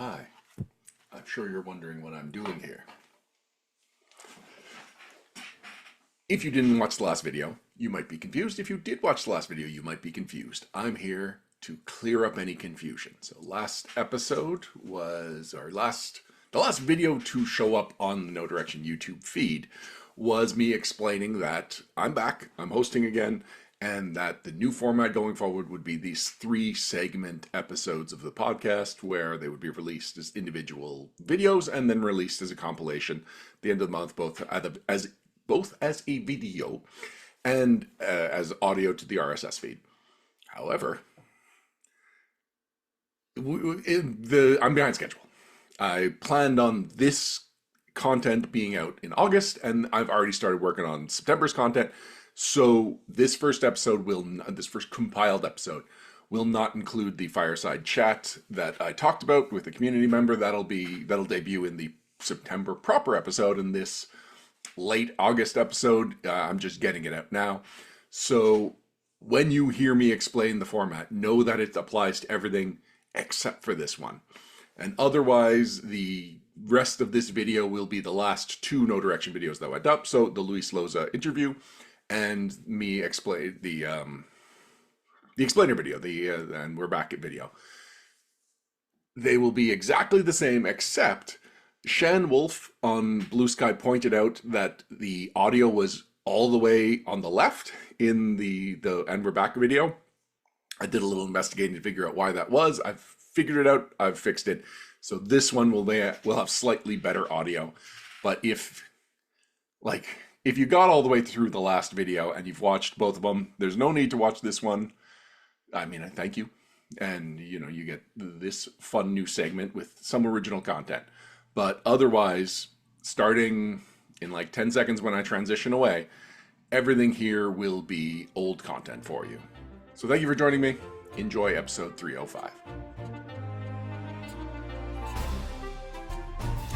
Hi. I'm sure you're wondering what I'm doing here. If you didn't watch the last video, you might be confused. If you did watch the last video, you might be confused. I'm here to clear up any confusion. So last episode was, the last video to show up on the No Direction YouTube feed was me explaining that I'm back, I'm hosting again, and that the new format going forward would be these 3 segment episodes of the podcast where they would be released as individual videos and then released as a compilation at the end of the month, both as a video and as audio to the RSS feed. However, I'm behind schedule. I planned on this content being out in August, and I've already started working on September's content. So this first compiled episode will not include the fireside chat that I talked about with the community member. That'll debut in the September proper episode. In this late August episode, I'm just getting it out now. So when you hear me explain the format, know that it applies to everything except for this one. And otherwise, the rest of this video will be the last 2 No Direction videos that went up. So the Luis Loza interview and me explain the explainer video, and we're back at video. They will be exactly the same, except Shan Wolf on Blue Sky pointed out that the audio was all the way on the left in the and we're back video. I did a little investigating to figure out why that was. I've figured it out. I've fixed it. So this one will have slightly better audio. But if you got all the way through the last video and you've watched both of them, there's no need to watch this one. I mean, I thank you. And, you get this fun new segment with some original content. But otherwise, starting in 10 seconds when I transition away, everything here will be old content for you. So thank you for joining me. Enjoy episode 305.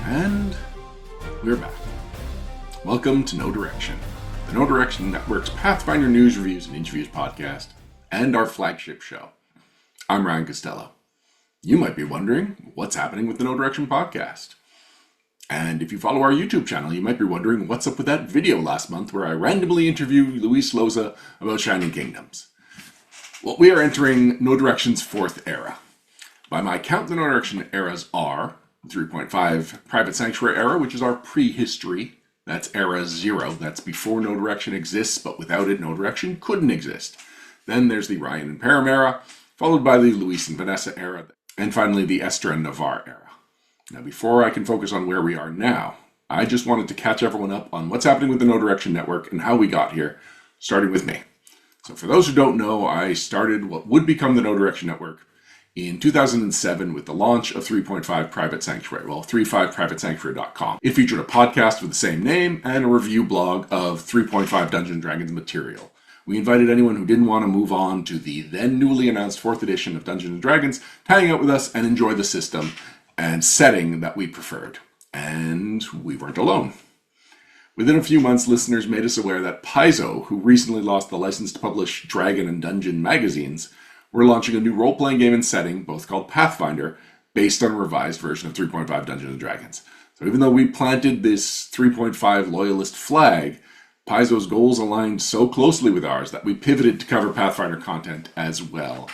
And we're back. Welcome to No Direction, the No Direction Network's Pathfinder news, reviews, and interviews podcast, and our flagship show. I'm Ryan Costello. You might be wondering what's happening with the No Direction podcast. And if you follow our YouTube channel, you might be wondering what's up with that video last month where I randomly interviewed Luis Loza about Shining Kingdoms. Well, we are entering No Direction's 4th era. By my count, the No Direction eras are the 3.5 Private Sanctuary era, which is our prehistory. That's era 0. That's before No Direction exists, but without it, No Direction couldn't exist. Then there's the Ryan and Param era, followed by the Luis and Vanessa era, and finally the Esther and Navarre era. Now, before I can focus on where we are now, I just wanted to catch everyone up on what's happening with the No Direction Network and how we got here, starting with me. So for those who don't know, I started what would become the No Direction Network in 2007 with the launch of 3.5 Private Sanctuary, 35privatesanctuary.com. It featured a podcast with the same name and a review blog of 3.5 Dungeons & Dragons material. We invited anyone who didn't want to move on to the then newly announced 4th edition of Dungeons & Dragons to hang out with us and enjoy the system and setting that we preferred. And we weren't alone. Within a few months, listeners made us aware that Paizo, who recently lost the license to publish Dragon and Dungeon magazines, were launching a new role-playing game and setting, both called Pathfinder, based on a revised version of 3.5 Dungeons & Dragons. So even though we planted this 3.5 loyalist flag, Paizo's goals aligned so closely with ours that we pivoted to cover Pathfinder content as well.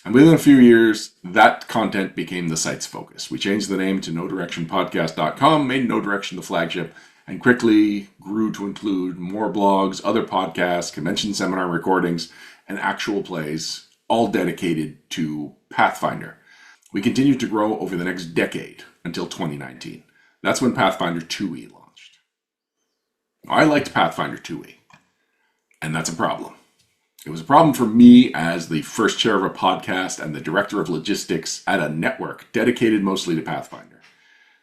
And within a few years, that content became the site's focus. We changed the name to NoDirectionPodcast.com, made No Direction the flagship, and quickly grew to include more blogs, other podcasts, convention seminar recordings, and actual plays, all dedicated to Pathfinder. We continued to grow over the next decade until 2019. That's when Pathfinder 2e launched. I liked Pathfinder 2e, and that's a problem. It was a problem for me as the first chair of a podcast and the director of logistics at a network dedicated mostly to Pathfinder.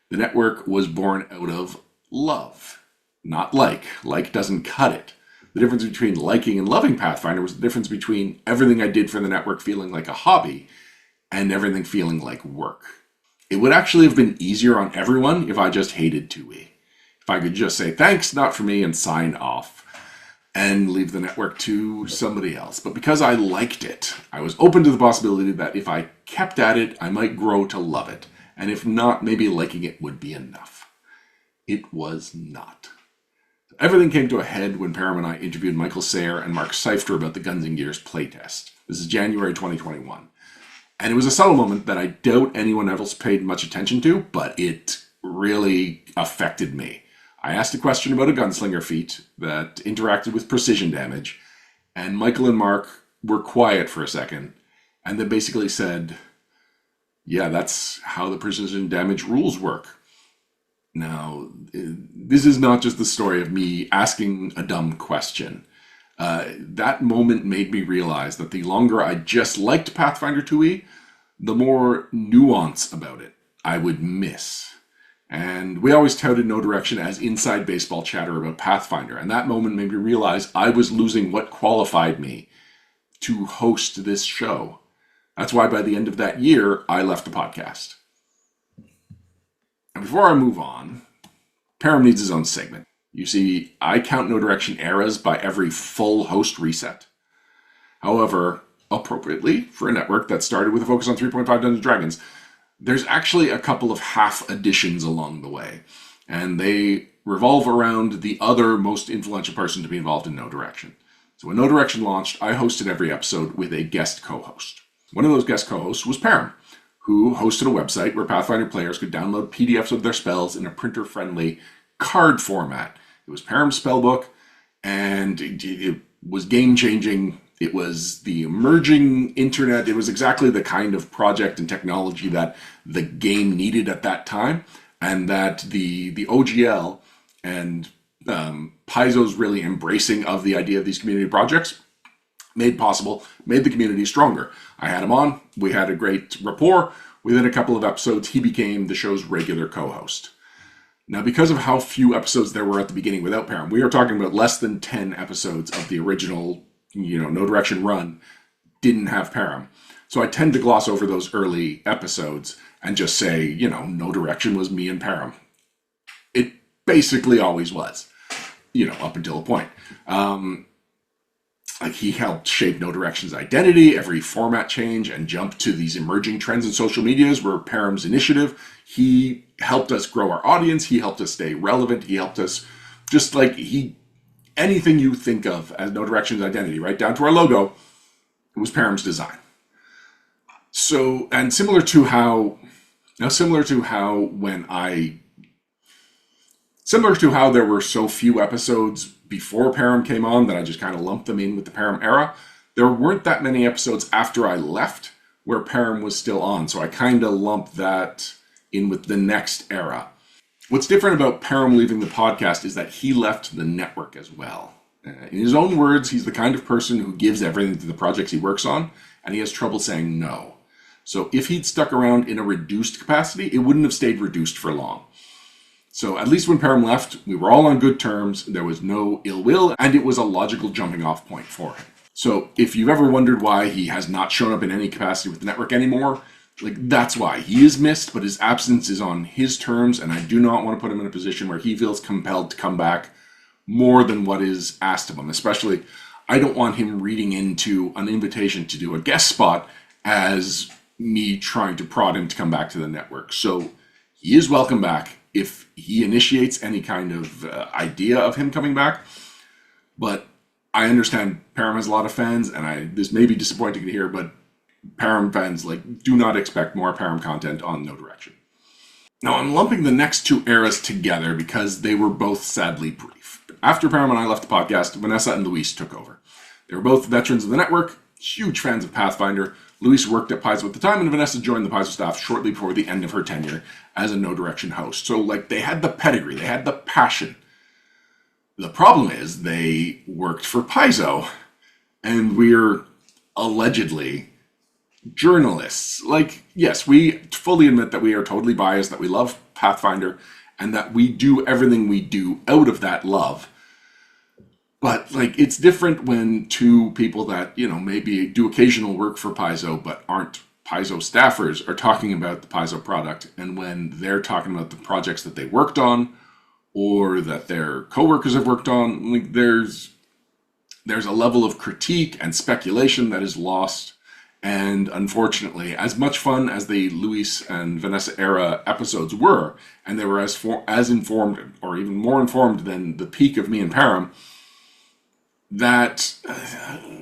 The network was born out of love, not like. Like doesn't cut it. The difference between liking and loving Pathfinder was the difference between everything I did for the network feeling like a hobby and everything feeling like work. It would actually have been easier on everyone if I just hated 2e. If I could just say, thanks, not for me, and sign off, and leave the network to somebody else. But because I liked it, I was open to the possibility that if I kept at it, I might grow to love it. and if not, maybe liking it would be enough. It was not. Everything came to a head when Param and I interviewed Michael Sayer and Mark Seifter about the Guns N' Gears playtest. This is January 2021. And it was a subtle moment that I doubt anyone else paid much attention to, but it really affected me. I asked a question about a gunslinger feat that interacted with precision damage, and Michael and Mark were quiet for a second, and then basically said, yeah, that's how the precision damage rules work. Now, this is not just the story of me asking a dumb question. That moment made me realize that the longer I just liked Pathfinder 2e, the more nuance about it I would miss. And we always touted No Direction as inside baseball chatter about Pathfinder, and that moment made me realize I was losing what qualified me to host this show. That's why by the end of that year, I left the podcast. And before I move on, Param needs his own segment. You see, I count No Direction eras by every full host reset. However, appropriately, for a network that started with a focus on 3.5 Dungeons & Dragons, there's actually a couple of half editions along the way, and they revolve around the other most influential person to be involved in No Direction. So when No Direction launched, I hosted every episode with a guest co-host. One of those guest co-hosts was Param, who hosted a website where Pathfinder players could download PDFs of their spells in a printer-friendly card format. It was Param's spellbook, and it was game-changing. It was the emerging internet. It was exactly the kind of project and technology that the game needed at that time, and that the OGL and Paizo's really embracing of the idea of these community projects made the community stronger. I had him on. We had a great rapport. Within a couple of episodes, he became the show's regular co-host. Now, because of how few episodes there were at the beginning without Param, we are talking about less than 10 episodes of the original, No Direction run didn't have Param. So I tend to gloss over those early episodes and just say, No Direction was me and Param. It basically always was, up until a point. He helped shape No Direction's identity, every format change, and jump to these emerging trends in social medias were Param's initiative. He helped us grow our audience. He helped us stay relevant. He helped us anything you think of as No Direction's identity, right down to our logo, it was Param's design. So, and similar to how there were so few episodes before Param came on that I just kind of lumped them in with the Param era, there weren't that many episodes after I left where Param was still on, so I kind of lumped that in with the next era. What's different about Param leaving the podcast is that he left the network as well. In his own words, he's the kind of person who gives everything to the projects he works on, and he has trouble saying no. So if he'd stuck around in a reduced capacity, it wouldn't have stayed reduced for long. So at least when Param left, we were all on good terms, there was no ill will, and it was a logical jumping off point for him. So if you've ever wondered why he has not shown up in any capacity with the network anymore, that's why. He is missed, but his absence is on his terms, and I do not want to put him in a position where he feels compelled to come back more than what is asked of him. Especially, I don't want him reading into an invitation to do a guest spot as me trying to prod him to come back to the network. So he is welcome back if he initiates any kind of idea of him coming back. But I understand Param has a lot of fans, and this may be disappointing to hear, but Param fans do not expect more Param content on No Direction. Now I'm lumping the next two eras together because they were both sadly brief. After Param and I left the podcast, Vanessa and Luis took over. They were both veterans of the network, huge fans of Pathfinder. Luis worked at Paizo at the time, and Vanessa joined the Paizo staff shortly before the end of her tenure as a No Direction host. So they had the pedigree, they had the passion. The problem is they worked for Paizo, and we're allegedly journalists. Yes, we fully admit that we are totally biased, that we love Pathfinder, and that we do everything we do out of that love. But it's different when two people that, maybe do occasional work for Paizo but aren't Paizo staffers are talking about the Paizo product, and when they're talking about the projects that they worked on or that their coworkers have worked on, there's a level of critique and speculation that is lost. And unfortunately, as much fun as the Luis and Vanessa era episodes were, and they were as informed or even more informed than the peak of me and Param, that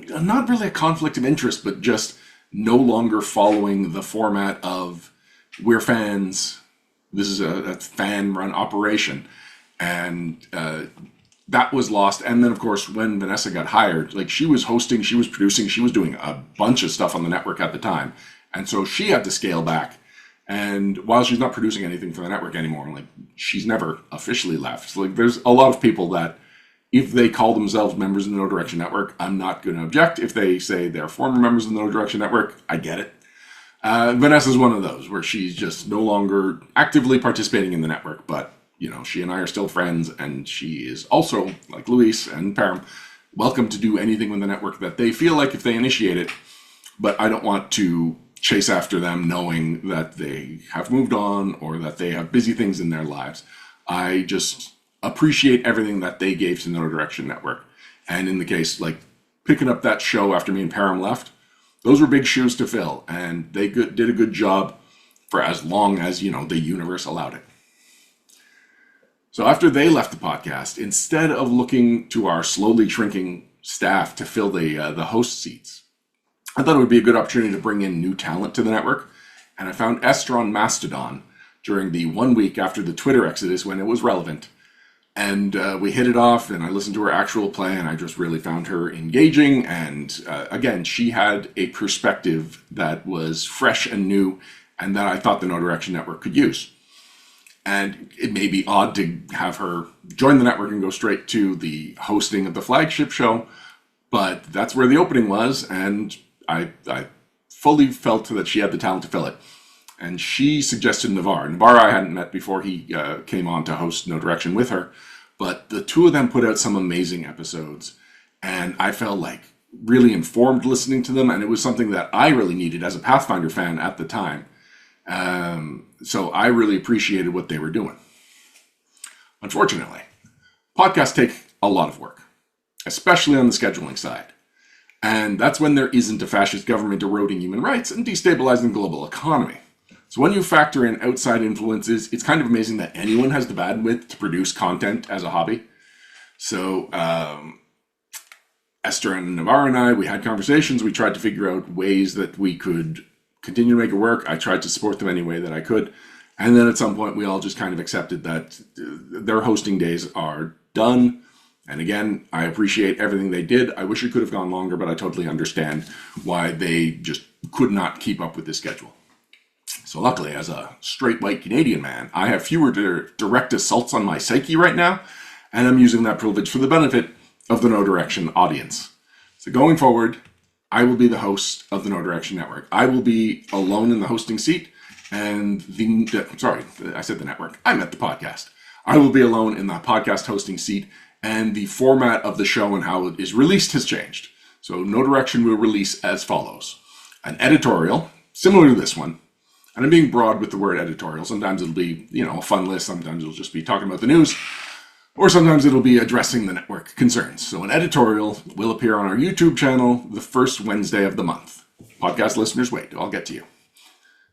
not really a conflict of interest, but just no longer following the format of we're fans. This is a fan-run operation, and that was lost. And then, of course, when Vanessa got hired, like, she was hosting, she was producing, she was doing a bunch of stuff on the network at the time, and so she had to scale back. And while she's not producing anything for the network anymore, like, she's never officially left. So, like, there's a lot of people that, if they call themselves members of the No Direction Network, I'm not going to object. If they say they're former members of the No Direction Network, I get it. Vanessa's one of those where she's just no longer actively participating in the network, but, you know, she and I are still friends, and she is also, like Luis and Param, welcome to do anything with the network that they feel like if they initiate it. But I don't want to chase after them knowing that they have moved on or that they have busy things in their lives. I just appreciate everything that they gave to the No Direction Network. And in the case, like, picking up that show after me and Param left, those were big shoes to fill, and they did a good job for as long as, you know, the universe allowed it. So after they left the podcast, instead of looking to our slowly shrinking staff to fill the host seats, I thought it would be a good opportunity to bring in new talent to the network. And I found Esther on Mastodon during the 1 week after the Twitter exodus when it was relevant. And we hit it off, and I listened to her actual play, and I just really found her engaging. And again, she had a perspective that was fresh and new, and that I thought the No Direction Network could use. And it may be odd to have her join the network and go straight to the hosting of the flagship show, but that's where the opening was, and I fully felt that she had the talent to fill it. And she suggested Navarre. Navarre I hadn't met before he came on to host No Direction with her, but the two of them put out some amazing episodes, and I felt like really informed listening to them, and it was something that I really needed as a Pathfinder fan at the time. So I really appreciated what they were doing. Unfortunately, podcasts take a lot of work, especially on the scheduling side. And that's when there isn't a fascist government eroding human rights and destabilizing the global economy. So when you factor in outside influences, it's kind of amazing that anyone has the bandwidth to produce content as a hobby. So Esther and Navarre and I, we had conversations. We tried to figure out ways that we could continue to make it work. I tried to support them any way that I could. And then at some point, we all just kind of accepted that their hosting days are done. And again, I appreciate everything they did. I wish it could have gone longer, but I totally understand why they just could not keep up with the schedule. So luckily, as a straight white Canadian man, I have fewer direct assaults on my psyche right now, and I'm using that privilege for the benefit of the No Direction audience. So going forward, I will be the host of the No Direction Network. I will be alone in the hosting seat, and I said the network. I meant the podcast. I will be alone in the podcast hosting seat, and the format of the show and how it is released has changed. So No Direction will release as follows. An editorial, similar to this one, and I'm being broad with the word editorial. Sometimes it'll be, you know, a fun list. Sometimes it'll just be talking about the news. Or sometimes it'll be addressing the network concerns. So an editorial will appear on our YouTube channel the first Wednesday of the month. Podcast listeners, wait, I'll get to you.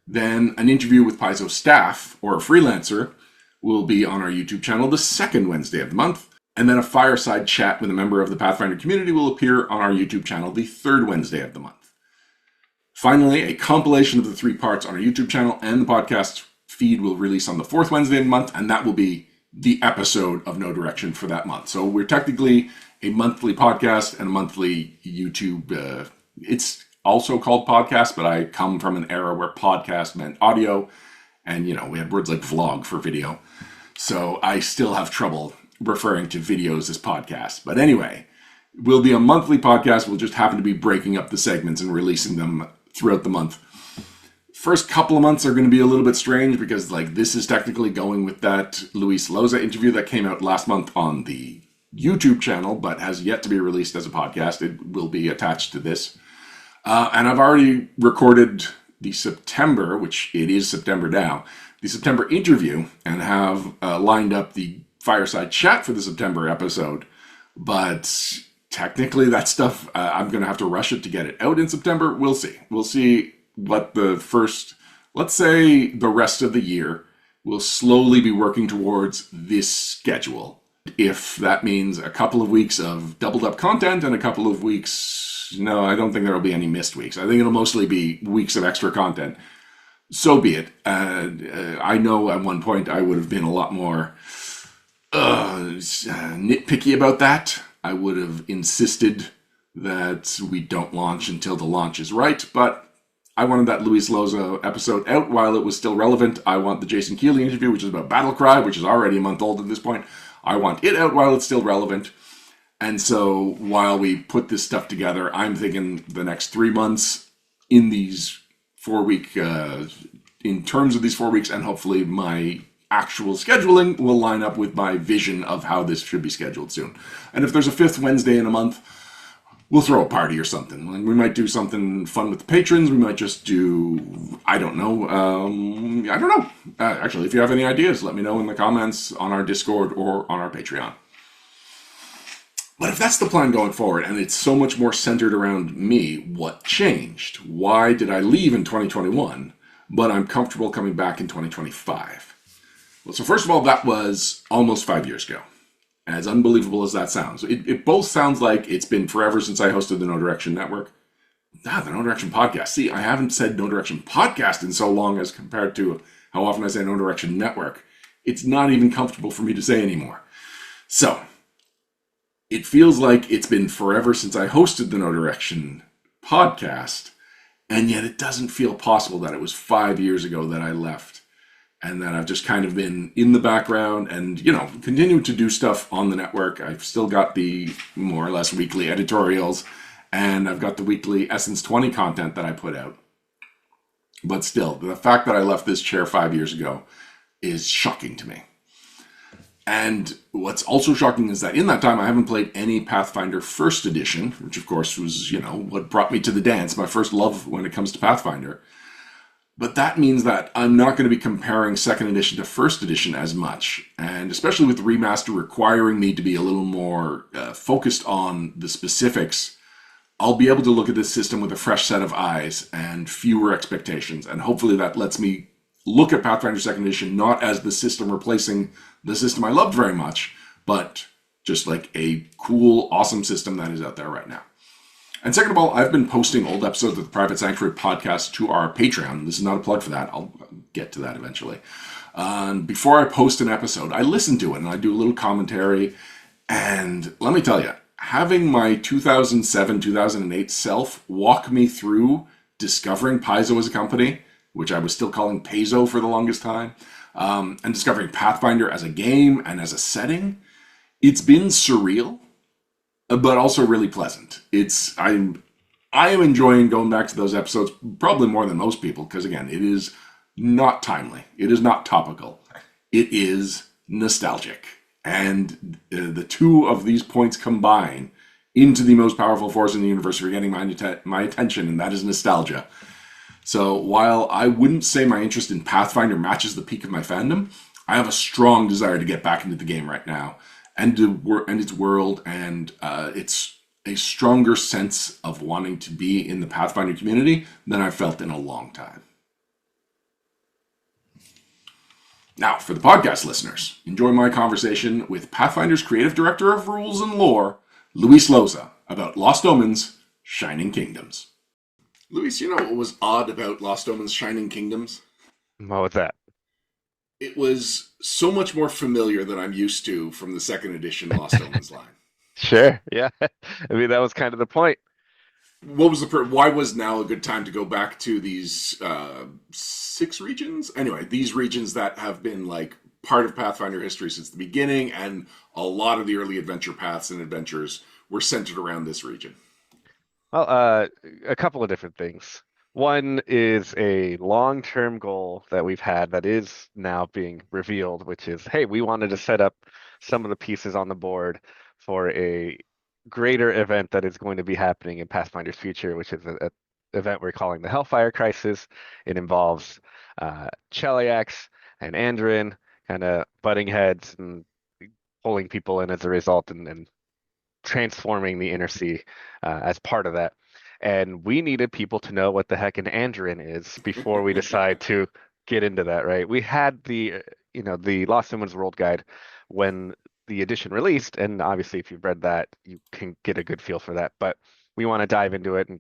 Then an interview with Paizo staff or a freelancer will be on our YouTube channel the second Wednesday of the month. And then a fireside chat with a member of the Pathfinder community will appear on our YouTube channel the third Wednesday of the month. Finally, a compilation of the 3 parts on our YouTube channel and the podcast feed will release on the fourth Wednesday of the month, and that will be the episode of No Direction for that month. So we're technically a monthly podcast and a monthly YouTube. It's also called podcast, but I come from an era where podcast meant audio, and, you know, we had words like vlog for video. So I still have trouble referring to videos as podcasts. But anyway, we'll be a monthly podcast. We'll just happen to be breaking up the segments and releasing them throughout the month. First couple of months are going to be a little bit strange because, like, this is technically going with that Luis Loza interview that came out last month on the YouTube channel, but has yet to be released as a podcast. It will be attached to this. And I've already recorded the September, which it is September now, the September interview, and have lined up the fireside chat for the September episode. But technically that stuff, I'm going to have to rush it to get it out in September. We'll see. We'll see what the first, let's say the rest of the year will slowly be working towards this schedule. If that means a couple of weeks of doubled up content and a couple of weeks, no, I don't think there will be any missed weeks. I think it'll mostly be weeks of extra content. So be it. I know at one point I would have been a lot more nitpicky about that. I would have insisted that we don't launch until the launch is right, but I wanted that Luis Loza episode out while it was still relevant. I want the Jason Keeley interview, which is about Battlecry, which is already a month old at this point. I want it out while it's still relevant. And so while we put this stuff together, I'm thinking the next 3 months in these 4 week, in terms of these 4 weeks, and hopefully my actual scheduling will line up with my vision of how this should be scheduled soon. And if there's a fifth Wednesday in a month, we'll throw a party or something. We might do something fun with the patrons. We might just do, I don't know. I don't know. Actually, if you have any ideas, let me know in the comments on our Discord or on our Patreon. But if that's the plan going forward, and it's so much more centered around me, what changed? Why did I leave in 2021, but I'm comfortable coming back in 2025? Well, so first of all, that was almost 5 years ago. As unbelievable as that sounds. It both sounds like it's been forever since I hosted the No Direction Network. The No Direction Podcast. See, I haven't said No Direction Podcast in so long as compared to how often I say No Direction Network. It's not even comfortable for me to say anymore. So, it feels like it's been forever since I hosted the No Direction Podcast, and yet it doesn't feel possible that it was 5 years ago that I left. And that I've just kind of been in the background and, continue to do stuff on the network. I've still got the more or less weekly editorials, and I've got the weekly Essence 20 content that I put out. But still, the fact that I left this chair 5 years ago is shocking to me. And what's also shocking is that in that time, I haven't played any Pathfinder First Edition, which of course was, what brought me to the dance, my first love when it comes to Pathfinder. But that means that I'm not going to be comparing second edition to first edition as much. And especially with the remaster requiring me to be a little more focused on the specifics, I'll be able to look at this system with a fresh set of eyes and fewer expectations. And hopefully that lets me look at Pathfinder second edition not as the system replacing the system I loved very much, but just like a cool, awesome system that is out there right now. And second of all, I've been posting old episodes of the Private Sanctuary podcast to our Patreon. This is not a plug for that. I'll get to that eventually. Before I post an episode, I listen to it and I do a little commentary. And let me tell you, having my 2007, 2008 self walk me through discovering Paizo as a company, which I was still calling Paizo for the longest time, and discovering Pathfinder as a game and as a setting, it's been surreal, but also really pleasant. I am enjoying going back to those episodes probably more than most people because, again, it is not timely. It is not topical. It is nostalgic. And the two of these points combine into the most powerful force in the universe for getting my attention, and that is nostalgia. So while I wouldn't say my interest in Pathfinder matches the peak of my fandom, I have a strong desire to get back into the game right now. And its world, and it's a stronger sense of wanting to be in the Pathfinder community than I've felt in a long time. Now, for the podcast listeners, enjoy my conversation with Pathfinder's creative director of rules and lore, Luis Loza, about Lost Omens, Shining Kingdoms. Luis, you know what was odd about Lost Omens, Shining Kingdoms? What was that? It was so much more familiar than I'm used to from the second edition Lost Omens line. Sure, yeah. I mean, that was kind of the point. What was why was now a good time to go back to these 6 regions? Anyway, these regions that have been like part of Pathfinder history since the beginning, and a lot of the early adventure paths and adventures were centered around this region. Well, a couple of different things. One is a long-term goal that we've had that is now being revealed, which is, hey, we wanted to set up some of the pieces on the board for a greater event that is going to be happening in Pathfinder's future, which is an event we're calling the Hellfire Crisis. It involves Cheliax and Andrin kind of butting heads and pulling people in as a result and transforming the inner sea as part of that. And we needed people to know what the heck an Andrin is before we decide to get into that, right? We had the Lost Omens World Guide when the edition released, and obviously if you've read that, you can get a good feel for that. But we want to dive into it and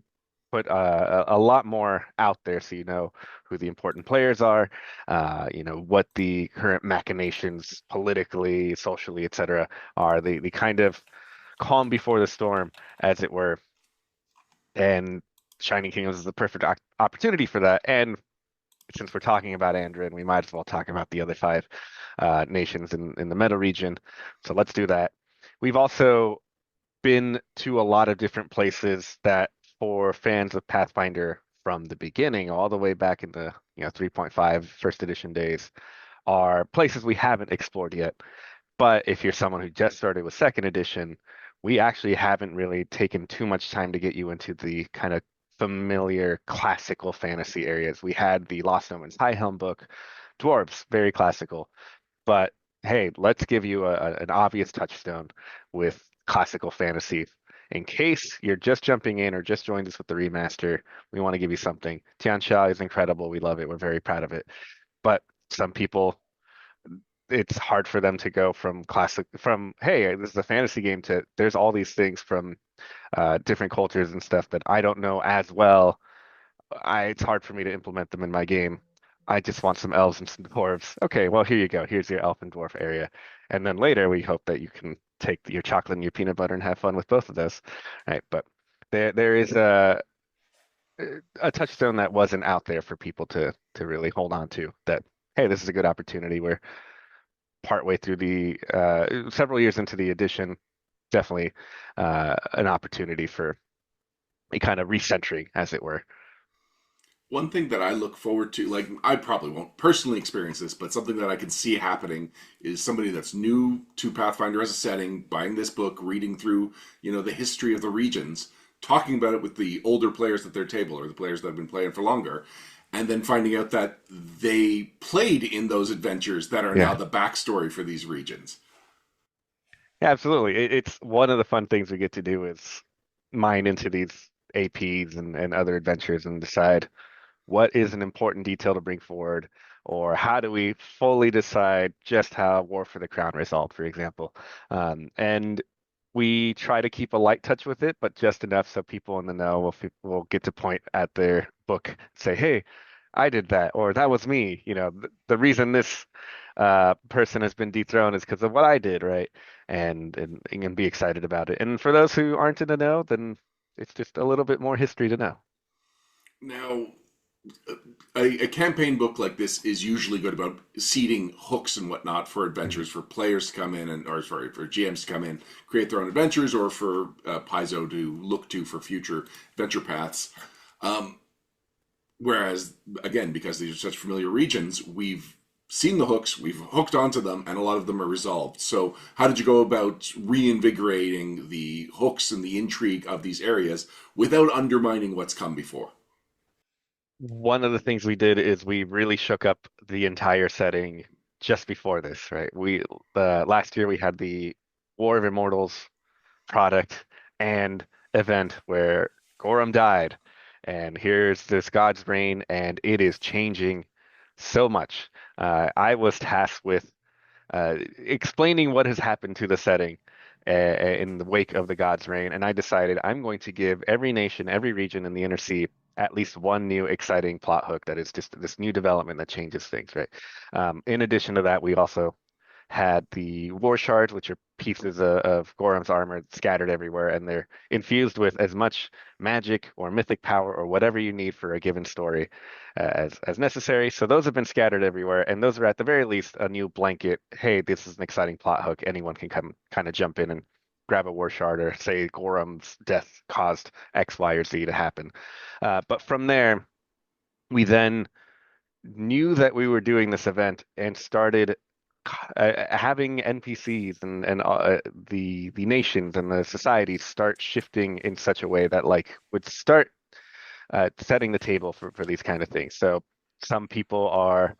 put a lot more out there so you know who the important players are, what the current machinations politically, socially, etc. are, the kind of calm before the storm, as it were. And Shining Kingdoms is the perfect opportunity for that. And since we're talking about Andrin, we might as well talk about the other five nations in the Meta region. So let's do that. We've also been to a lot of different places that for fans of Pathfinder from the beginning, all the way back in the 3.5 first edition days, are places we haven't explored yet. But if you're someone who just started with second edition, we actually haven't really taken too much time to get you into the kind of familiar classical fantasy areas. We had the Lost Omens High Helm book, Dwarves, very classical. But hey, let's give you an obvious touchstone with classical fantasy. In case you're just jumping in or just joined us with the remaster, we want to give you something. Tian Xia is incredible. We love it. We're very proud of it. But some people, it's hard for them to go from hey, this is a fantasy game to there's all these things from different cultures and stuff that I don't know as well. It's hard for me to implement them in my game. I just want some elves and some dwarves. Okay, well, here you go. Here's your elf and dwarf area. And then later we hope that you can take your chocolate and your peanut butter and have fun with both of those. Right. But there is a touchstone that wasn't out there for people to really hold on to that, hey, this is a good opportunity. We're partway through the several years into the edition, definitely an opportunity for a kind of recentering, as it were. One thing that I look forward to, like I probably won't personally experience this, but something that I can see happening is somebody that's new to Pathfinder as a setting, buying this book, reading through, the history of the regions, talking about it with the older players at their table or the players that have been playing for longer, and then finding out that they played in those adventures that are now Yeah. the backstory for these regions. Yeah, absolutely. It's one of the fun things we get to do is mine into these APs and other adventures and decide what is an important detail to bring forward, or how do we fully decide just how War for the Crown resolved, for example. And we try to keep a light touch with it, but just enough so people in the know will get to point at their book, say, "Hey, I did that," or "That was me." The reason this person has been dethroned is because of what I did, right? And be excited about it. And for those who aren't in the know, then it's just a little bit more history to know. Now, a campaign book like this is usually good about seeding hooks and whatnot for Mhm. adventures for players to come in or sorry, for GMs to come in, create their own adventures, or for Paizo to look to for future adventure paths. Um, Whereas, again, because these are such familiar regions, we've seen the hooks, we've hooked onto them, and a lot of them are resolved. So, how did you go about reinvigorating the hooks and the intrigue of these areas without undermining what's come before? One of the things we did is we really shook up the entire setting just before this, right? Last year we had the War of Immortals product and event where Gorham died, and here's this God's reign, and it is changing so much. I was tasked with explaining what has happened to the setting in the wake of the God's reign, and I decided I'm going to give every nation, every region in the Inner Sea at least one new exciting plot hook that is just this new development that changes things, right? In addition to that, we also had the war shards, which are pieces of Gorham's armor scattered everywhere, and they're infused with as much magic or mythic power or whatever you need for a given story as necessary. So those have been scattered everywhere, and those are at the very least a new blanket. Hey, this is an exciting plot hook. Anyone can come kind of jump in and grab a war shard or say Gorham's death caused X, Y, or Z to happen. But from there, we then knew that we were doing this event and started having NPCs and the nations and the societies start shifting in such a way that like would start setting the table for these kind of things. So some people are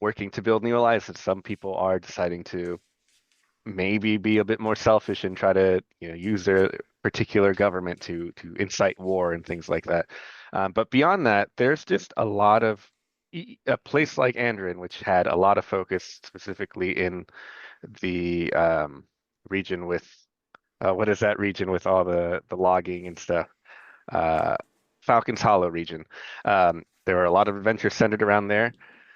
working to build new alliances. Some people are deciding to maybe be a bit more selfish and try to, use their particular government to incite war and things like that. But beyond that, there's just a lot of a place like Andrin, which had a lot of focus specifically in the region with what is that region with all the logging and stuff? uh, Falcons Hollow region. There are a lot of adventures centered around there.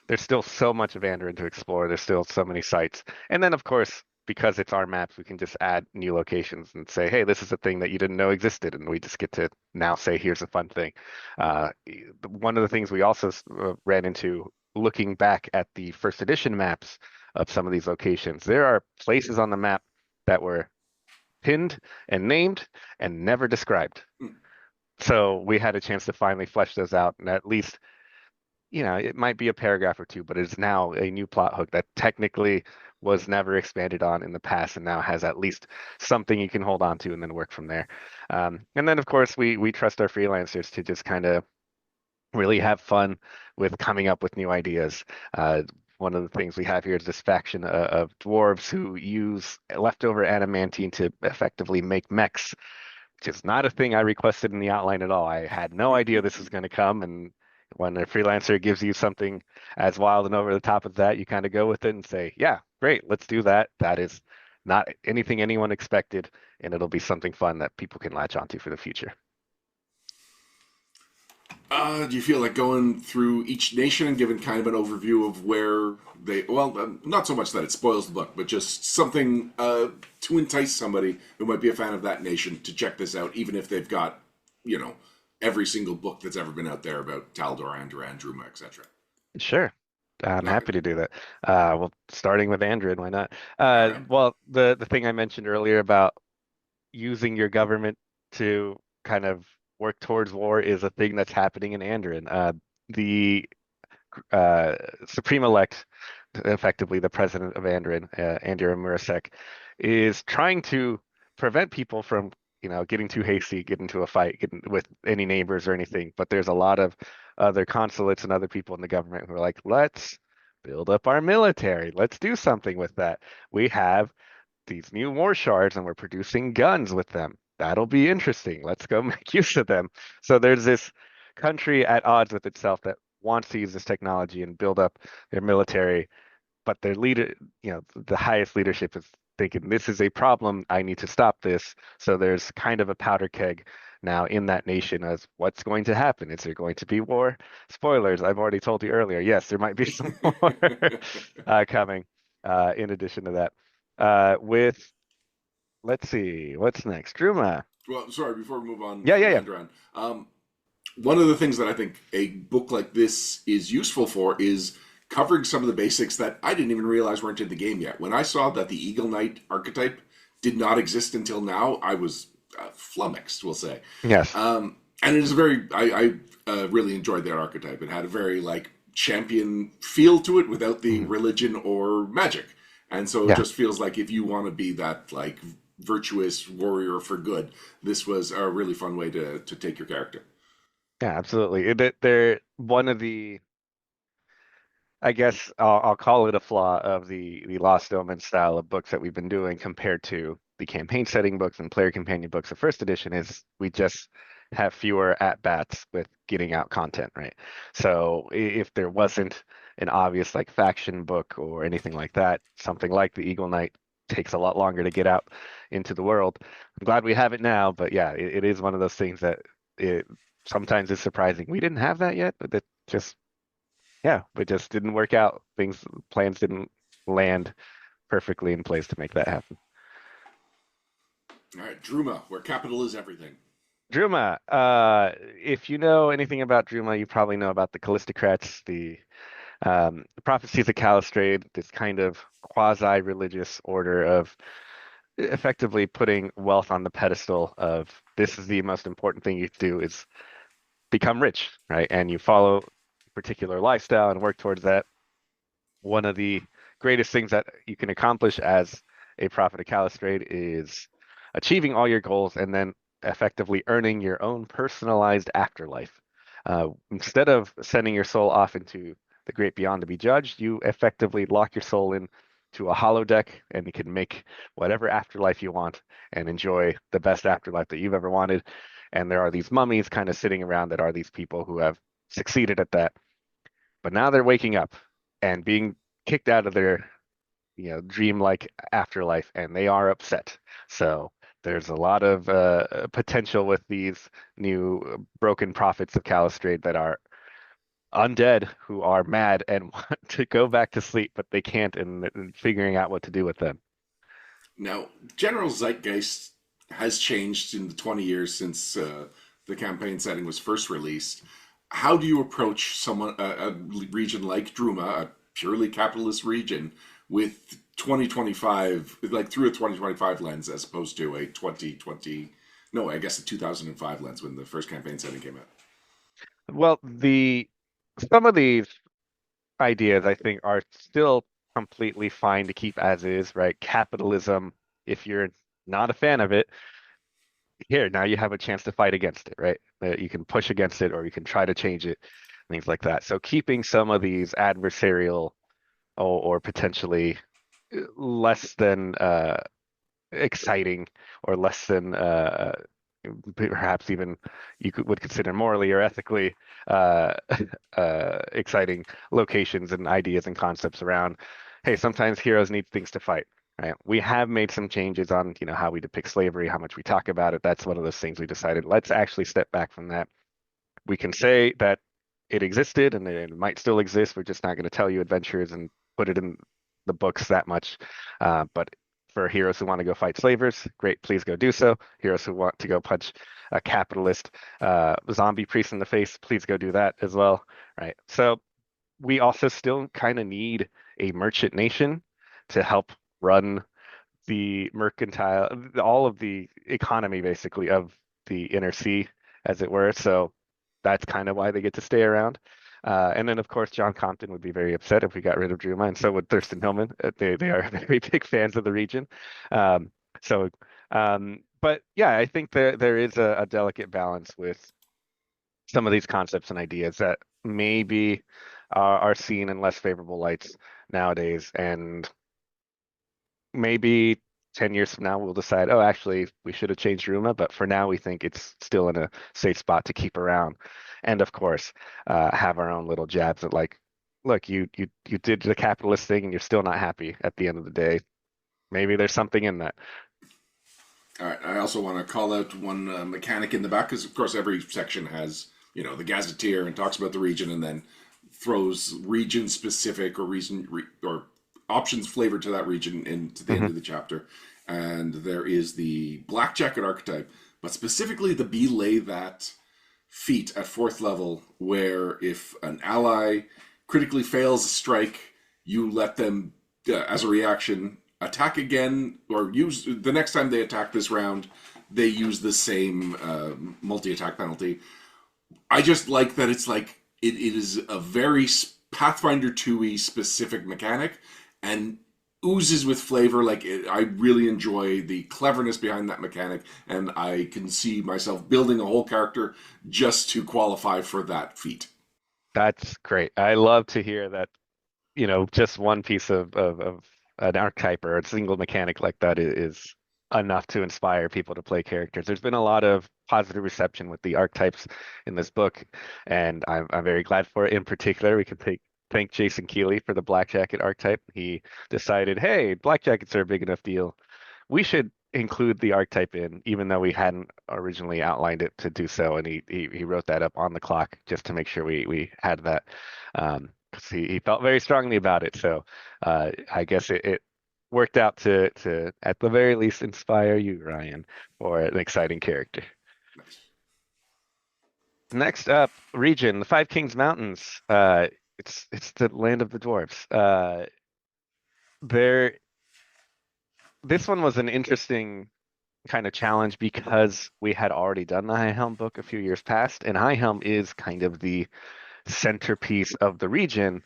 There's still so much of Andoran to explore. There's still so many sites. And then, of course, because it's our maps, we can just add new locations and say, hey, this is a thing that you didn't know existed. And we just get to now say, here's a fun thing. One of the things we also ran into looking back at the first edition maps of some of these locations, there are places on the map that were pinned and named and never described. Hmm. So we had a chance to finally flesh those out, and at least, it might be a paragraph or two, but it's now a new plot hook that technically was never expanded on in the past, and now has at least something you can hold on to and then work from there. And then, of course, we trust our freelancers to just kind of really have fun with coming up with new ideas. One of the things we have here is this faction of dwarves who use leftover adamantine to effectively make mechs, which is not a thing I requested in the outline at all. I had no idea this was going to come, and when a freelancer gives you something as wild and over the top as that, you kind of go with it and say, "Yeah, great, let's do that." That is not anything anyone expected, and it'll be something fun that people can latch onto for the future. Do you feel like going through each nation and giving kind of an overview of where they, well, not so much that it spoils the book, but just something to entice somebody who might be a fan of that nation to check this out, even if they've got, you know, every single book that's ever been out there about Taldor, Andoran, Druma, etc. Sure. I'm Okay. happy to do that. Well, starting with Android, why not? All right. Well, the thing I mentioned earlier about using your government to kind of work towards war is a thing that's happening in Andoran. The uh, Supreme Elect, effectively the president of Andoran, Andira Murasek, is trying to prevent people from, getting too hasty, get into a fight, getting with any neighbors or anything. But there's a lot of other consulates and other people in the government who are like, let's build up our military. Let's do something with that. We have these new war shards and we're producing guns with them. That'll be interesting. Let's go make use of them. So there's this country at odds with itself that wants to use this technology and build up their military, but their leader, the highest leadership is thinking this is a problem. I need to stop this. So there's kind of a powder keg now in that nation as what's going to happen. Is there going to be war? Spoilers, I've already told you earlier. Yes, there might be some more coming in addition to that. With let's see, what's next? Druma. Well, sorry, before we move on Yeah, yeah, from yeah. Andoran, one of the things that I think a book like this is useful for is covering some of the basics that I didn't even realize weren't in the game yet. When I saw that the Eagle Knight archetype did not exist until now, I was flummoxed, we'll say. Yes. And it is I really enjoyed that archetype. It had a very like champion feel to it without the Mhm. religion or magic. And so it Yeah. just feels like if you want to be that like virtuous warrior for good, this was a really fun way to take your character. Yeah, absolutely. They're one of the I guess I'll call it a flaw of the Lost Omen style of books that we've been doing compared to the campaign setting books and player companion books of first edition is we just have fewer at bats with getting out content, right? So if there wasn't an obvious like faction book or anything like that, something like the Eagle Knight takes a lot longer to get out into the world. I'm glad we have it now, but yeah, it is one of those things that it sometimes is surprising. We didn't have that yet, but that just yeah, but just didn't work out. Plans didn't land perfectly in place to make that happen. All right, Druma, where capital is everything. Druma, if you know anything about Druma, you probably know about the Callistocrats, the prophecies of Callistrate, this kind of quasi-religious order of effectively putting wealth on the pedestal of this is the most important thing you do is become rich, right? And you follow a particular lifestyle and work towards that. One of the greatest things that you can accomplish as a prophet of Callistrate is achieving all your goals and then effectively earning your own personalized afterlife. Instead of sending your soul off into the great beyond to be judged, you effectively lock your soul in to a holodeck, and you can make whatever afterlife you want and enjoy the best afterlife that you've ever wanted. And there are these mummies kind of sitting around that are these people who have succeeded at that. But now they're waking up and being kicked out of their, dreamlike afterlife, and they are upset. So there's a lot of potential with these new broken prophets of Calistrate that are undead who are mad and want to go back to sleep, but they can't, and figuring out what to do with them. Now, general zeitgeist has changed in the 20 years since the campaign setting was first released. How do you approach a region like Druma, a purely capitalist region, with 2025, like through a 2025 lens, as opposed to a 2020, no, I guess a 2005 lens when the first campaign setting came out? Well, the some of these ideas I think are still completely fine to keep as is, right? Capitalism, if you're not a fan of it, here, now you have a chance to fight against it, right? You can push against it or you can try to change it, things like that. So keeping some of these adversarial or potentially less than exciting or less than perhaps even would consider morally or ethically uh, exciting locations and ideas and concepts around. Hey, sometimes heroes need things to fight. Right. We have made some changes on, how we depict slavery, how much we talk about it. That's one of those things we decided, let's actually step back from that. We can say that it existed and it might still exist. We're just not going to tell you adventures and put it in the books that much. But for heroes who want to go fight slavers, great, please go do so. Heroes who want to go punch a capitalist zombie priest in the face, please go do that as well. Right. So we also still kind of need a merchant nation to help run the mercantile, all of the economy basically of the inner sea, as it were. So that's kind of why they get to stay around. And then, of course, John Compton would be very upset if we got rid of Druma, and so would Thurston Hillman. They are very big fans of the region. Um, so, but yeah, I think there is a delicate balance with some of these concepts and ideas that maybe are seen in less favorable lights nowadays, and maybe 10 years from now we'll decide, oh, actually we should have changed Ruma, but for now we think it's still in a safe spot to keep around. And of course, have our own little jabs at like, look, you did the capitalist thing and you're still not happy at the end of the day. Maybe there's something in that. All right. I also want to call out one mechanic in the back because, of course, every section has the gazetteer and talks about the region, and then throws region specific or or options flavored to that region into the end Hmm. of the chapter. And there is the black jacket archetype, but specifically the belay that feat at fourth level, where if an ally critically fails a strike, you let them, as a reaction, attack again, or use the next time they attack this round, they use the same multi attack penalty. I just like that it's like it is a very Pathfinder 2e specific mechanic and oozes with flavor. I really enjoy the cleverness behind that mechanic, and I can see myself building a whole character just to qualify for that feat. That's great. I love to hear that, just one piece of an archetype or a single mechanic like that is enough to inspire people to play characters. There's been a lot of positive reception with the archetypes in this book, and I'm very glad for it. In particular, we can thank Jason Keeley for the Black Jacket archetype. He decided, hey, Black Jackets are a big enough deal. We should include the archetype in, even though we hadn't originally outlined it to do so. And he wrote that up on the clock just to make sure we had that. 'Cause he felt very strongly about it. So I guess it worked out to at the very least inspire you, Ryan, for an exciting character. Nice. Next up, region, the Five Kings Mountains. It's the land of the dwarves. There, this one was an interesting kind of challenge because we had already done the High Helm book a few years past, and High Helm is kind of the centerpiece of the region,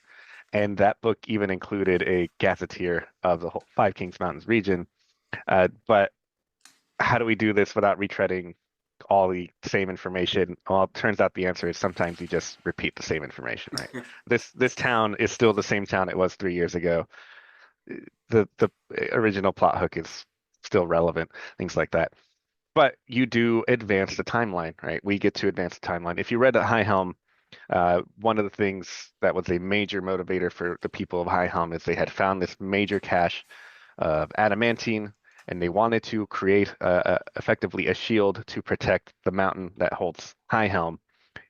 and that book even included a gazetteer of the whole Five Kings Mountains region. But how do we do this without retreading all the same information? Well, it turns out the answer is sometimes you just repeat the same information, right? This town is still the same town it was 3 years ago. the original plot hook is still relevant, things like that. But you do advance the timeline, right? We get to advance the timeline. If you read High Helm, one of the things that was a major motivator for the people of High Helm is they had found this major cache of adamantine, and they wanted to create effectively a shield to protect the mountain that holds High Helm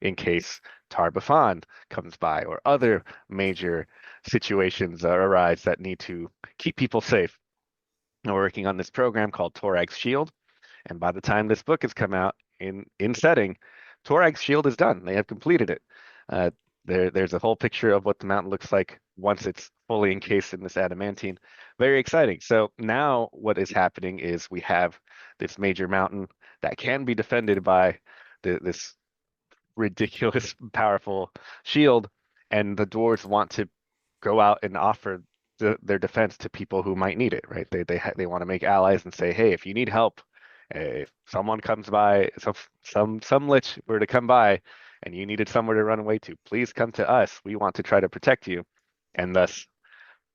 in case Tar-Baphon comes by or other major situations arise that need to keep people safe. And we're working on this program called Torag's Shield, and by the time this book has come out in setting, Torag's Shield is done. They have completed it. Uh, there's a whole picture of what the mountain looks like once it's fully encased in this adamantine. Very exciting. So now what is happening is we have this major mountain that can be defended by this ridiculous powerful shield, and the dwarves want to go out and offer their defense to people who might need it, right? They want to make allies and say, hey, if you need help, if someone comes by, some lich were to come by, and you needed somewhere to run away to, please come to us. We want to try to protect you, and thus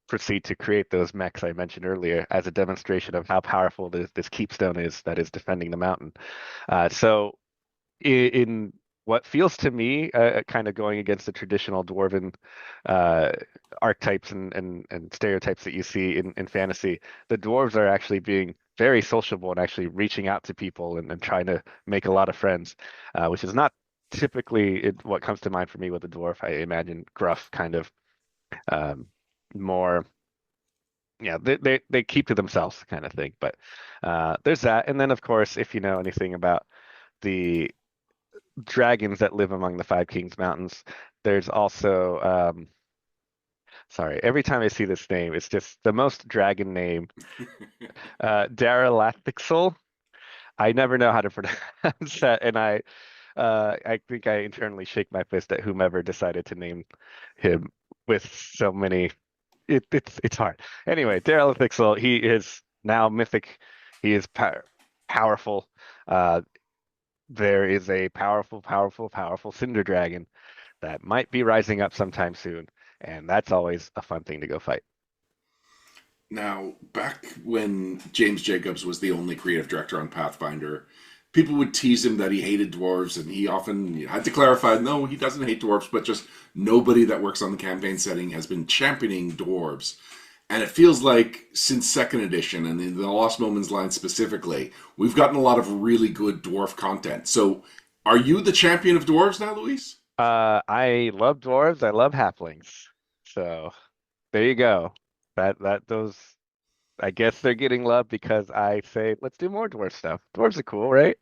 proceed to create those mechs I mentioned earlier as a demonstration of how powerful this keepstone is that is defending the mountain. So in what feels to me kind of going against the traditional dwarven uh, archetypes and stereotypes that you see in fantasy, the dwarves are actually being very sociable and actually reaching out to people and trying to make a lot of friends, which is not typically what comes to mind for me with a dwarf. I imagine gruff, kind of um, more, yeah, they keep to themselves kind of thing. But there's that. And then, of course, if you know anything about the dragons that live among the Five Kings Mountains. There's also, sorry, every time I see this name, it's just the most dragon name. Daralathixel. I never know how to pronounce that, and I think I internally shake my fist at whomever decided to name him with so many. It's hard. Anyway, Daralathixel. He is now mythic. He is powerful. Uh, there is a powerful Cinder Dragon that might be rising up sometime soon, and that's always a fun thing to go fight. Now, back when James Jacobs was the only creative director on Pathfinder, people would tease him that he hated dwarves, and he often had to clarify, no, he doesn't hate dwarves, but just nobody that works on the campaign setting has been championing dwarves. And it feels like since second edition, and in the Lost Moments line specifically, we've gotten a lot of really good dwarf content. So, are you the champion of dwarves now, Luis? I love dwarves. I love halflings. So there you go. Those. I guess they're getting love because I say let's do more dwarf stuff. Dwarves are cool, right?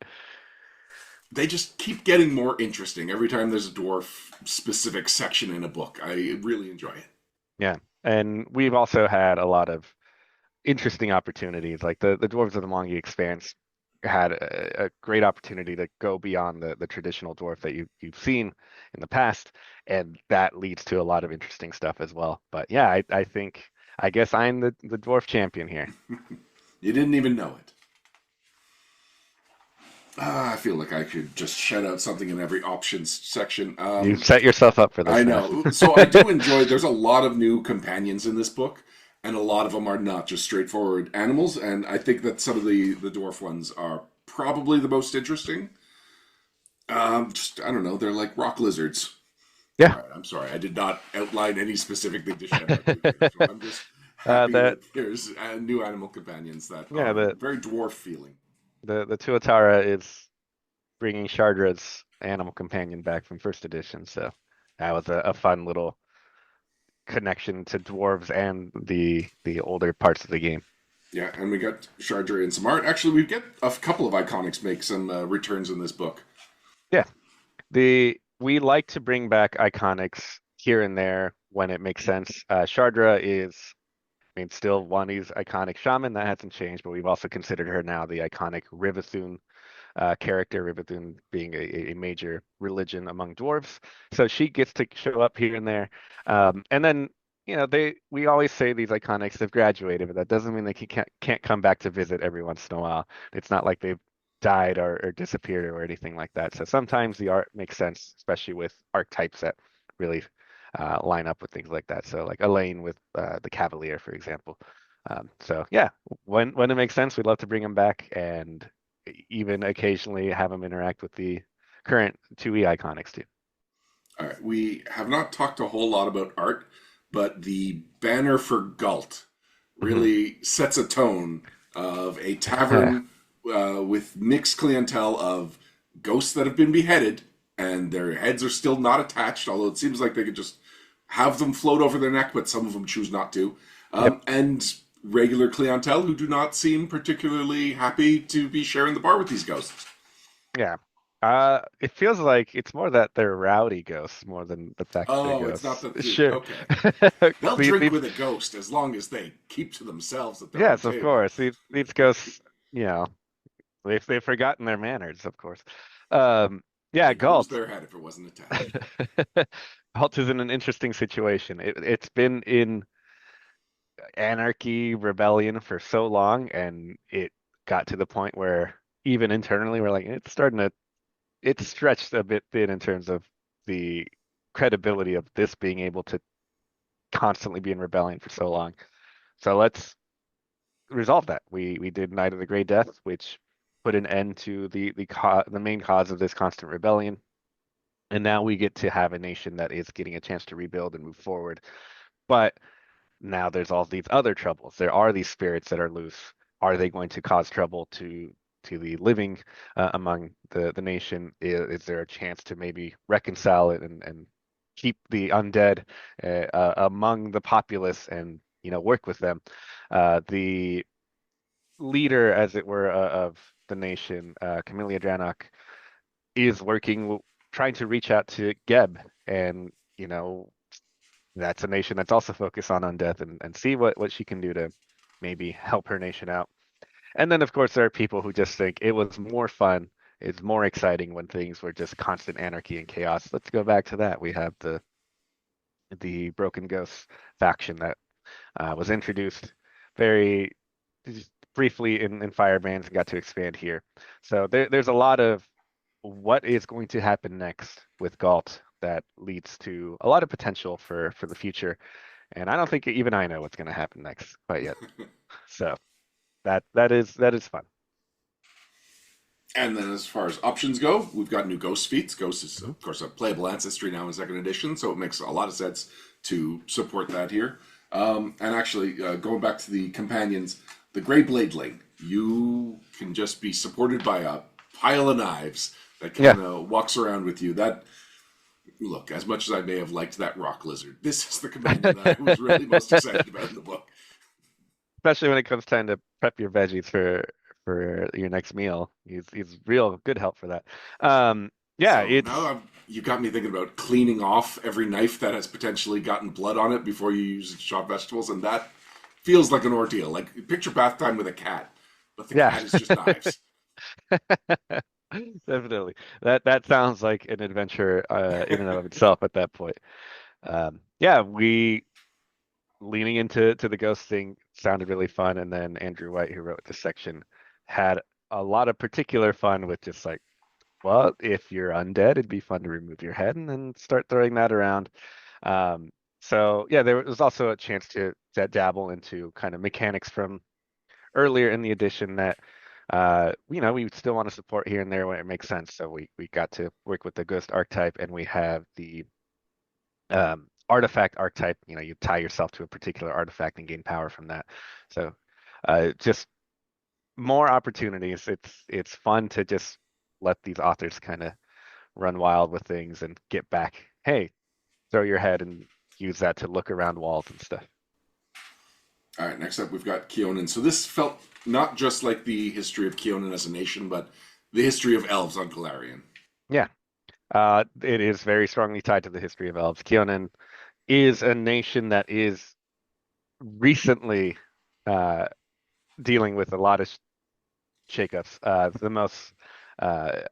They just keep getting more interesting every time there's a dwarf specific section in a book. I really enjoy it. Yeah. And we've also had a lot of interesting opportunities. Like the Dwarves of the Mongi Expanse had a great opportunity to go beyond the traditional dwarf that you've seen in the past, and that leads to a lot of interesting stuff as well. But yeah, I think I guess I'm the dwarf champion here. You didn't even know it. I feel like I could just shout out something in every options section. You set yourself up for I this now. know. So I do enjoy. There's a lot of new companions in this book, and a lot of them are not just straightforward animals. And I think that some of the dwarf ones are probably the most interesting. Just I don't know. They're like rock lizards. All Yeah. right. I'm sorry. I did not outline any specific thing to shout out to here. So I'm just happy That that there's new animal companions that yeah, are very dwarf feeling. the Tuatara is bringing Chardra's animal companion back from first edition, so that was a fun little connection to dwarves and the older parts of the game. Yeah, and we got Shardra and some art. Actually, we get a couple of iconics make some returns in this book. Yeah, the we like to bring back iconics here and there when it makes sense. Shardra is, I mean, still Wani's iconic shaman. That hasn't changed, but we've also considered her now the iconic Rivathun character, Rivathun being a major religion among dwarves. So she gets to show up here and there. And then, we always say these iconics have graduated, but that doesn't mean they can't come back to visit every once in a while. It's not like they've died or disappeared or anything like that. So sometimes the art makes sense, especially with archetypes that really line up with things like that. So like Elaine with the Cavalier, for example. So yeah, when it makes sense, we'd love to bring him back and even occasionally have him interact with the current 2E iconics too. All right, we have not talked a whole lot about art, but the banner for Galt Mhm. really sets a tone of a tavern with mixed clientele of ghosts that have been beheaded and their heads are still not attached, although it seems like they could just have them float over their neck, but some of them choose not to. Yep. And regular clientele who do not seem particularly happy to be sharing the bar with these ghosts. Yeah. It feels like it's more that they're rowdy ghosts more than the fact that they're Oh, it's not ghosts. that the Sure. okay. They'll These, drink these, with a ghost as long as they keep to themselves at their own yes, of table. course. These ghosts, you know, they've forgotten their manners, of course. Um, yeah, They'd lose Galt. their head if it wasn't attached. Galt is in an interesting situation. It's been in anarchy, rebellion for so long, and it got to the point where even internally we're like, it's stretched a bit thin in terms of the credibility of this being able to constantly be in rebellion for so long. So let's resolve that. We did Night of the Grey Death, which put an end to the main cause of this constant rebellion. And now we get to have a nation that is getting a chance to rebuild and move forward. But now there's all these other troubles. There are these spirits that are loose. Are they going to cause trouble to the living among the nation? Is there a chance to maybe reconcile it and keep the undead among the populace and work with them? The leader, as it were, of the nation, Camellia Dranok, is trying to reach out to Geb, and that's a nation that's also focused on undeath and see what she can do to maybe help her nation out. And then, of course, there are people who just think it was more fun, it's more exciting when things were just constant anarchy and chaos. Let's go back to that. We have the Broken Ghosts faction that was introduced very just briefly in Firebrands and got to expand here. So there's a lot of what is going to happen next with Galt that leads to a lot of potential for the future. And I don't think even I know what's going to happen next quite yet. So that is fun. And then as far as options go, we've got new ghost feats. Ghost is, Mhm. of course, a playable ancestry now in second edition, so it makes a lot of sense to support that here. And actually, going back to the companions, the Grey Bladeling, you can just be supported by a pile of knives that Yeah, kind of walks around with you. That look, as much as I may have liked that rock lizard, this is the companion that I was really most excited about in the book. especially when it comes time to prep your veggies for your next meal. He's real good help for that. Yeah, So it's you got me thinking about cleaning off every knife that has potentially gotten blood on it before you use it to chop vegetables, and that feels like an ordeal. Like picture bath time with a cat, but the yeah. cat is just knives. Definitely. That sounds like an adventure in and of itself at that point. Yeah, we leaning into the ghost thing sounded really fun, and then Andrew White, who wrote this section, had a lot of particular fun with just like, well, if you're undead, it'd be fun to remove your head and then start throwing that around. Um, so yeah, there was also a chance to dabble into kind of mechanics from earlier in the edition that we still want to support here and there when it makes sense. So we got to work with the ghost archetype, and we have the artifact archetype. You tie yourself to a particular artifact and gain power from that. So just more opportunities. It's fun to just let these authors kind of run wild with things and get back. Hey, throw your head and use that to look around walls and stuff. All right, next up we've got Keonan. So this felt not just like the history of Keonan as a nation, but the history of elves on Golarion. Yeah, it is very strongly tied to the history of elves. Keonan is a nation that is recently uh, dealing with a lot of shakeups. The most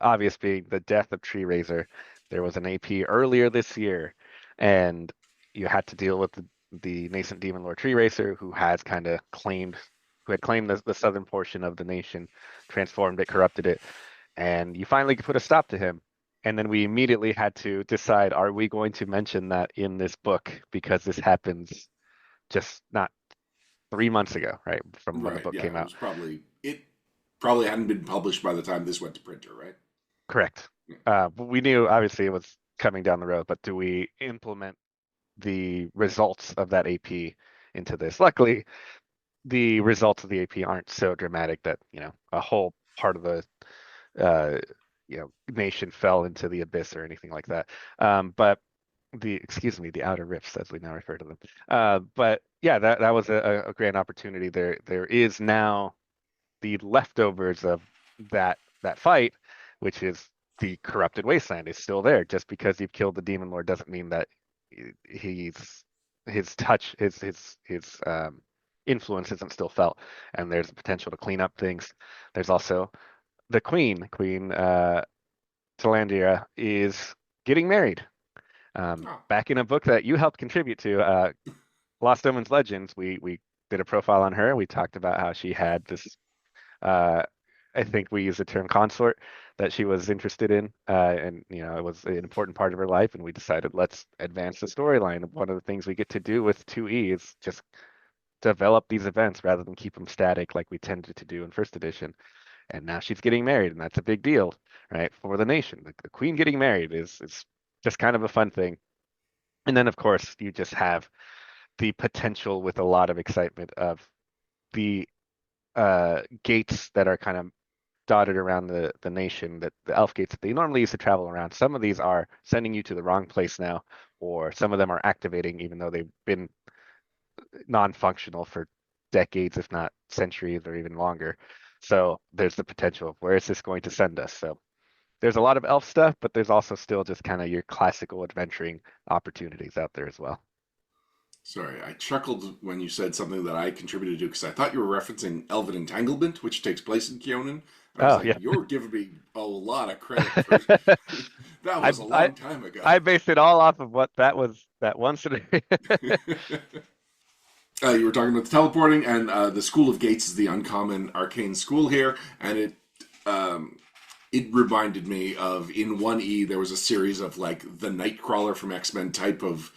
obvious being the death of Tree Razor. There was an AP earlier this year, and you had to deal with the nascent demon lord Tree Racer, who had claimed the southern portion of the nation, transformed it, corrupted it, and you finally could put a stop to him. And then we immediately had to decide, are we going to mention that in this book? Because this happens just not 3 months ago, right? From when the Right. book Yeah. came It out. was probably hadn't been published by the time this went to printer, right? Correct. Yeah. But we knew obviously it was coming down the road, but do we implement the results of that AP into this? Luckily, the results of the AP aren't so dramatic that, a whole part of the uh, nation fell into the abyss or anything like that. But excuse me, the outer rifts, as we now refer to them. But yeah, that was a grand opportunity. There is now the leftovers of that fight, which is the corrupted wasteland, is still there. Just because you've killed the demon lord doesn't mean that he's his touch, his influence isn't still felt. And there's the potential to clean up things. There's also the Queen Talandria is getting married. Oh, Back in a book that you helped contribute to, Lost Omens Legends, we did a profile on her. We talked about how she had this, uh, I think we used the term consort that she was interested in, and it was an important part of her life. And we decided let's advance the storyline. One of the things we get to do with 2E is just develop these events rather than keep them static like we tended to do in first edition. And now she's getting married, and that's a big deal, right, for the nation. The queen getting married is just kind of a fun thing. And then, of course, you just have the potential with a lot of excitement of the gates that are kind of dotted around the nation, that the elf gates that they normally used to travel around. Some of these are sending you to the wrong place now, or some of them are activating even though they've been non-functional for decades, if not centuries or even longer. So there's the potential of where is this going to send us? So there's a lot of elf stuff, but there's also still just kind of your classical adventuring opportunities out there as well. sorry. I chuckled when you said something that I contributed to because I thought you were referencing Elven Entanglement, which takes place in Keonan. And I was Oh like, yeah. you're giving me a lot of credit for that I was a I long time ago. I based it all off of what that was that one scenario. You were talking about the teleporting, and the School of Gates is the uncommon arcane school here, and um, it reminded me of in 1E there was a series of like the Nightcrawler from X-Men type of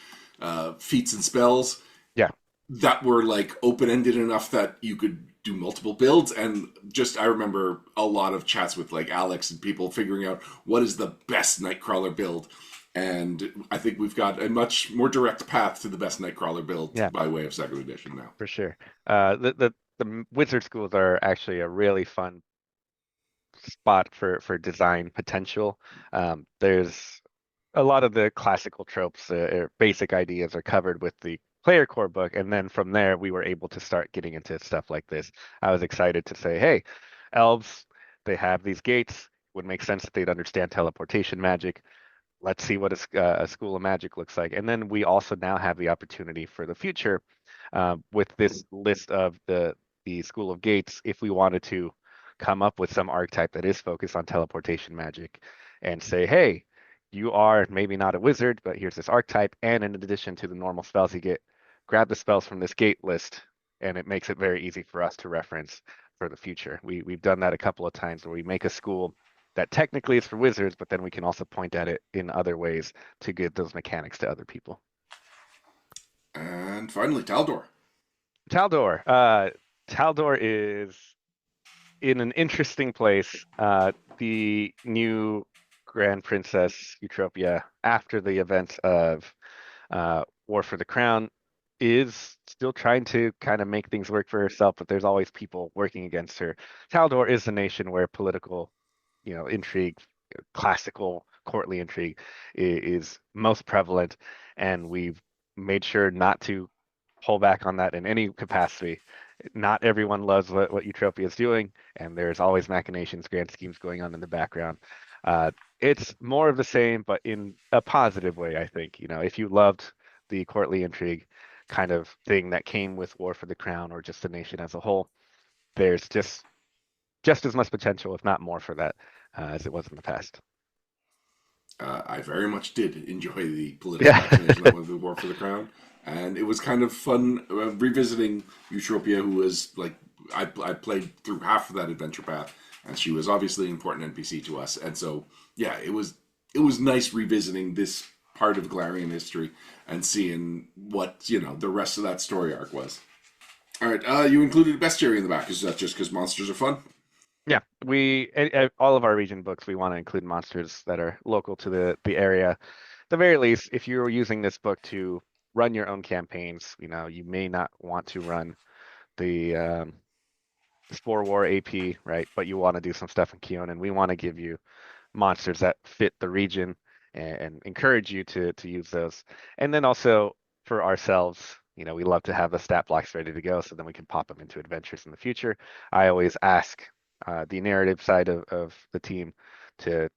feats and spells Yeah, that were like open-ended enough that you could do multiple builds. And just I remember a lot of chats with like Alex and people figuring out what is the best Nightcrawler build. And I think we've got a much more direct path to the best Nightcrawler build yeah, by way of second edition now. for sure. The wizard schools are actually a really fun spot for design potential. There's a lot of the classical tropes, or basic ideas are covered with the player core book, and then from there we were able to start getting into stuff like this. I was excited to say, hey, elves, they have these gates. Would make sense that they'd understand teleportation magic. Let's see what a school of magic looks like. And then we also now have the opportunity for the future, with this list of the school of gates, if we wanted to come up with some archetype that is focused on teleportation magic and say, hey, you are maybe not a wizard, but here's this archetype, and in addition to the normal spells you get, grab the spells from this gate list, and it makes it very easy for us to reference for the future. We've done that a couple of times where we make a school that technically is for wizards, but then we can also point at it in other ways to give those mechanics to other people. And finally, Taldor. Taldor. Taldor is in an interesting place. The new Grand Princess Eutropia, after the events of War for the Crown, is still trying to kind of make things work for herself, but there's always people working against her. Taldor is a nation where political, intrigue, classical courtly intrigue is most prevalent, and we've made sure not to pull back on that in any capacity. Not everyone loves what Utopia is doing, and there's always machinations, grand schemes going on in the background. It's more of the same, but in a positive way, I think. If you loved the courtly intrigue kind of thing that came with War for the Crown or just the nation as a whole, there's just as much potential, if not more, for that as it was in the past. I very much did enjoy the political Yeah. machination that went with War for the Crown, and it was kind of fun revisiting Eutropia, who was like I played through half of that adventure path, and she was obviously an important NPC to us, and so yeah, it was it was nice revisiting this part of Galarian history and seeing what, the rest of that story arc was. All right, you included bestiary in the back. Is that just because monsters are fun? Yeah, all of our region books, we want to include monsters that are local to the area. At the very least, if you're using this book to run your own campaigns, you may not want to run the Spore War AP, right? But you want to do some stuff in Keonan. We want to give you monsters that fit the region and encourage you to use those. And then also for ourselves, we love to have the stat blocks ready to go so then we can pop them into adventures in the future. I always ask the narrative side of the team to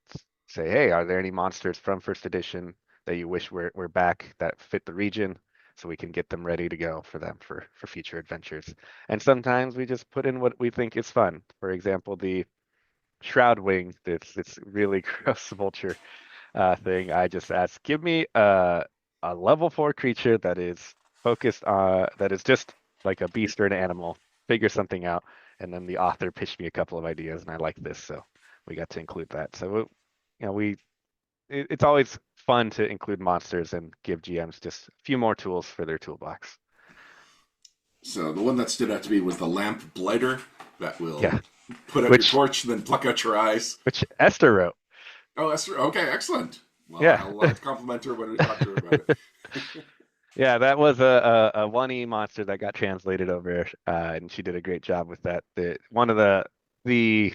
say, hey, are there any monsters from first edition that you wish were back that fit the region? So we can get them ready to go for them for future adventures. And sometimes we just put in what we think is fun. For example, the Shroud Wing, this really gross vulture thing. I just asked, give me a level 4 creature that is focused on that is just like a beast or an animal. Figure something out, and then the author pitched me a couple of ideas, and I like this, so we got to include that. So it's always fun to include monsters and give GMs just a few more tools for their toolbox. So the one that stood out to me was the Lamp Blighter that will Yeah, put out your torch, then pluck out your eyes. which Esther wrote. Oh, Esther. Okay, excellent. Well, Yeah. I'll compliment her when we talk to her about it. Yeah, that was a 1E monster that got translated over, and she did a great job with that. One of the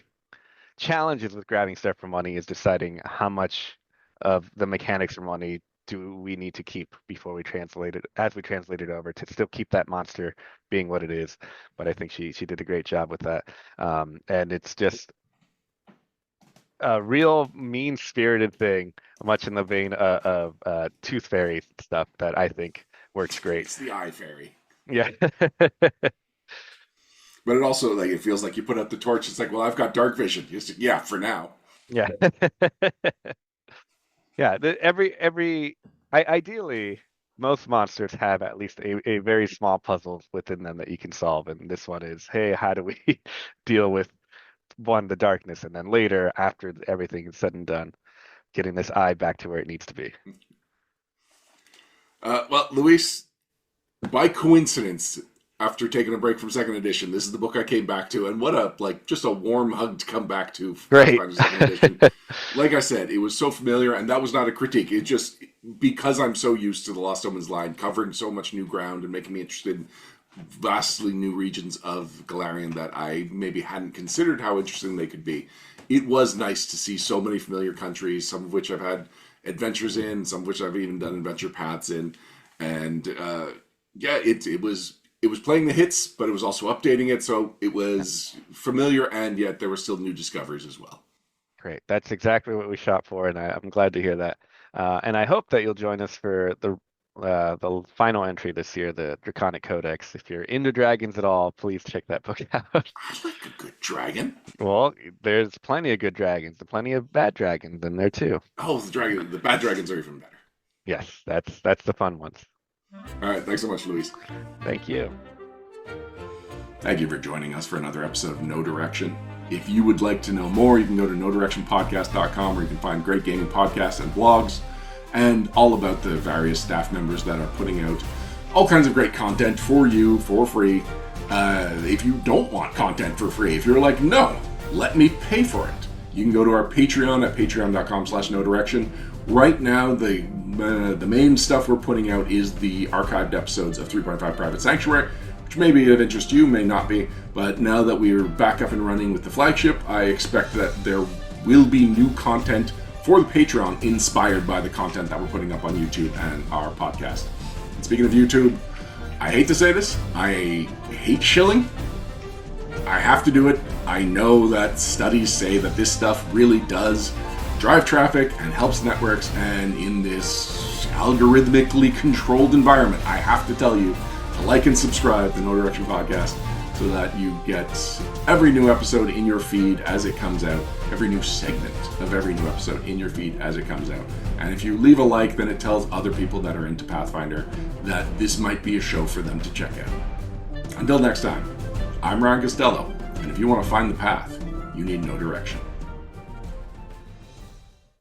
challenges with grabbing stuff from 1E is deciding how much of the mechanics from 1E do we need to keep before we translate it, as we translate it over, to still keep that monster being what it is. But I think she did a great job with that. And it's just a real mean-spirited thing, much in the vein of Tooth Fairy stuff that I think works great. It's the Eye Fairy. Yeah. But it also, it feels like you put out the torch. It's like, well, I've got dark vision. Yeah, for now. Yeah. Yeah. Ideally, most monsters have at least a very small puzzle within them that you can solve. And this one is, hey, how do we deal with the darkness, and then later, after everything is said and done, getting this eye back to where it needs to be. Well, Luis, by coincidence, after taking a break from second edition, this is the book I came back to, and what just a warm hug to come back to. Great. Second edition. Like I said, it was so familiar, and that was not a critique. It just, because I'm so used to the Lost Omens line, covering so much new ground and making me interested in vastly new regions of Galarian that I maybe hadn't considered how interesting they could be. It was nice to see so many familiar countries, some of which I've had adventures in, some of which I've even done adventure paths in, and it was playing the hits, but it was also updating it, so it was familiar, and yet there were still new discoveries as well. Great, that's exactly what we shot for, and I'm glad to hear that. And I hope that you'll join us for the final entry this year, the Draconic Codex. If you're into dragons at all, please check that book out. I like a good dragon. Well, there's plenty of good dragons, and plenty of bad dragons in there too. Oh, the bad dragons are even better. Yes, that's the fun ones. All right, thanks so much, Luis. Thank you. Thank you for joining us for another episode of No Direction. If you would like to know more, you can go to nodirectionpodcast.com, where you can find great gaming podcasts and blogs, and all about the various staff members that are putting out all kinds of great content for you for free. If you don't want content for free, if you're like, no, let me pay for it, you can go to our Patreon at patreon.com/nodirection. Right now, the main stuff we're putting out is the archived episodes of 3.5 Private Sanctuary, which may be of interest to you, may not be, but now that we're back up and running with the flagship, I expect that there will be new content for the Patreon inspired by the content that we're putting up on YouTube and our podcast. And speaking of YouTube, I hate to say this, I hate shilling. I have to do it. I know that studies say that this stuff really does drive traffic and helps networks, and in this algorithmically controlled environment, I have to tell you to like and subscribe to No Direction Podcast so that you get every new episode in your feed as it comes out, every new segment of every new episode in your feed as it comes out. And if you leave a like, then it tells other people that are into Pathfinder that this might be a show for them to check out. Until next time, I'm Ryan Costello, and if you want to find the path, you need no direction.